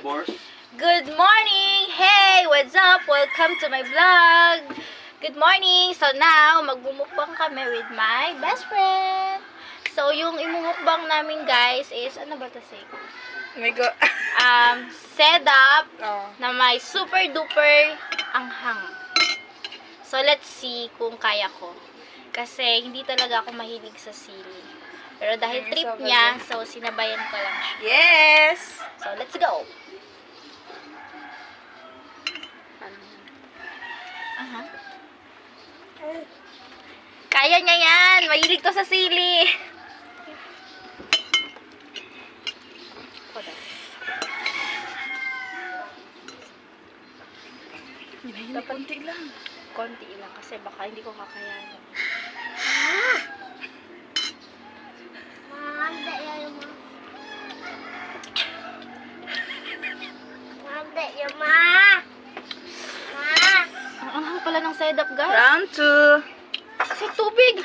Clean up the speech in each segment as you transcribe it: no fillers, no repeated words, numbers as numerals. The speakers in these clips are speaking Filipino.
boss. Good morning! Hey! What's up? Welcome to my vlog! Good morning! So now, magbumukbang kami with my best friend. So, yung imumukbang namin guys is, ano ba to say? Oh my God. Setup Oh. na may super duper anghang. So, let's see kung kaya ko. Kasi, hindi talaga ako mahilig sa sili. Pero dahil trip niya, so sinabayan ko lang siya. Yes! So, let's go! Aha. Kaya niya yan! Mahilig to sa sili! Dapat konti lang. Konti lang kasi baka hindi ko kakayanin. Ang anghang pala ng setup, guys. Round 2. Sa tubig.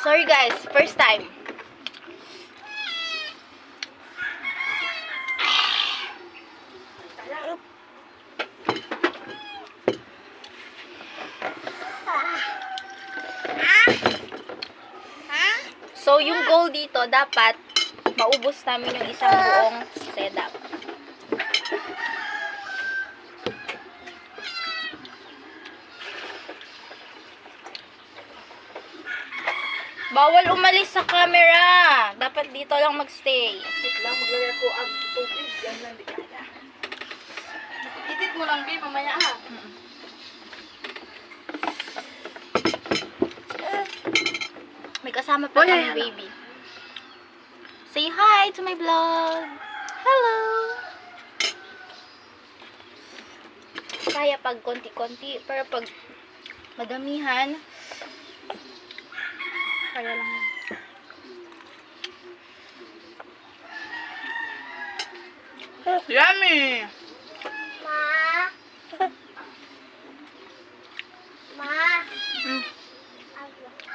Sorry guys, first time. So, yung goal dito, dapat maubos namin yung isang buong setup. Bawal umalis sa camera. Dapat dito lang magstay. Wait lang, maglagay ko ang tubig. Yan lang, di kaya. Edit mo lang, babe, mamaya ha. May kasama pa kami, baby. Say hi to my vlog. Hello. Kaya pag konti-konti, pero pag madamihan, kaya lang. Yummy!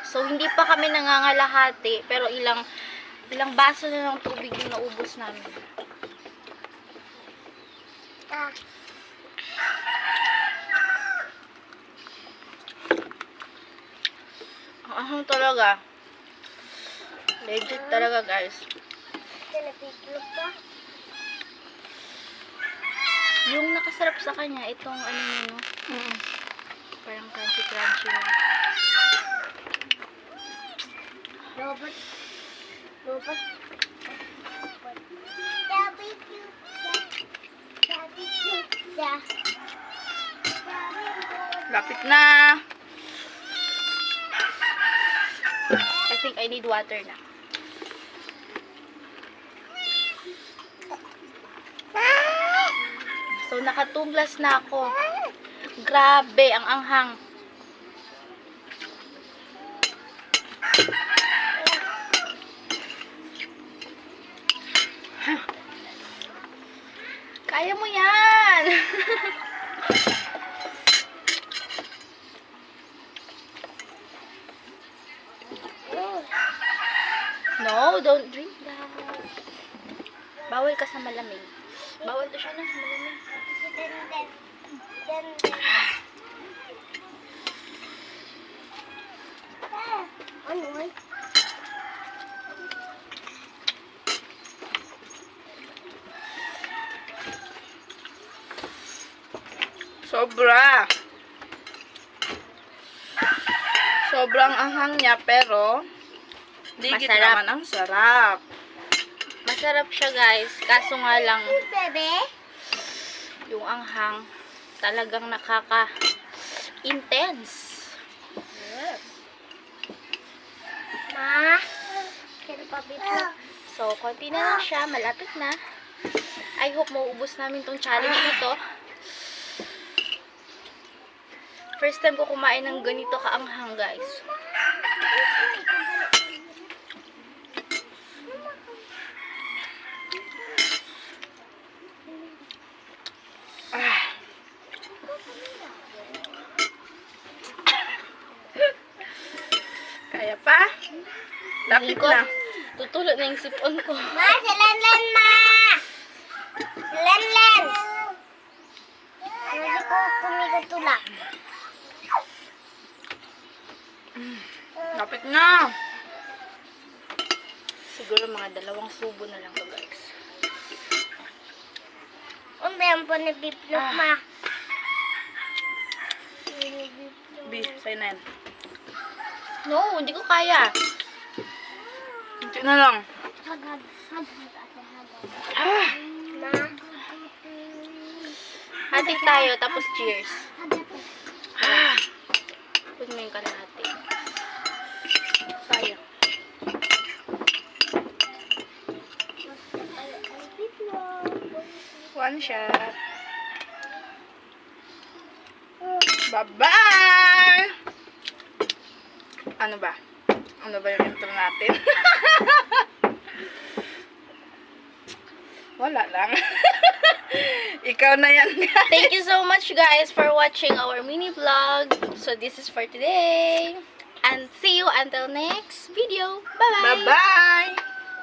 So, hindi pa kami nangangalahati, pero ilang baso na ng tubig yung naubos namin. Ang ahang talaga. Legit talaga, guys. Yung nakasarap sa kanya, itong ano nyo, parang crunchy-crunchy na. Robot. Lapit na. I think I need water na. So, nakatuglas na ako. Grabe, ang anghang. Kaya mo yan! No, don't drink that. Bawal ka sa malamig. Bawal to siya na sa malamig. Sobra. Sobrang anghang niya, pero digit Masarap. naman ang sarap. Masarap siya, guys. Kaso nga lang, Bebe? yung anghang talagang nakaka-intense. Ma? Kaya pa bito. So, konti na lang siya. Malapit na. I hope mauubos namin tong challenge na to. First time ko kumain ng ganito kaanghang, guys. Kaya pa? Lapit Ko, na. tutulog na yung sipon ko. Ma, silanlan ma! 2 subo na lang to guys. Ang meron po na biplop, ma. B, sa'yo na yan. No, hindi ko kaya. Ito na lang. Hagad. Ah! Ma. Hatik tayo, tapos cheers. Hagad. Ah! Put mo yung kalahati. Sayang. One shot. Bye-bye! Ano ba? Ano ba yung intro natin? Wala lang. Ikaw na yan. Thank you so much guys for watching our mini vlog. So this is for today. And see you until next video. Bye-bye! Bye-bye!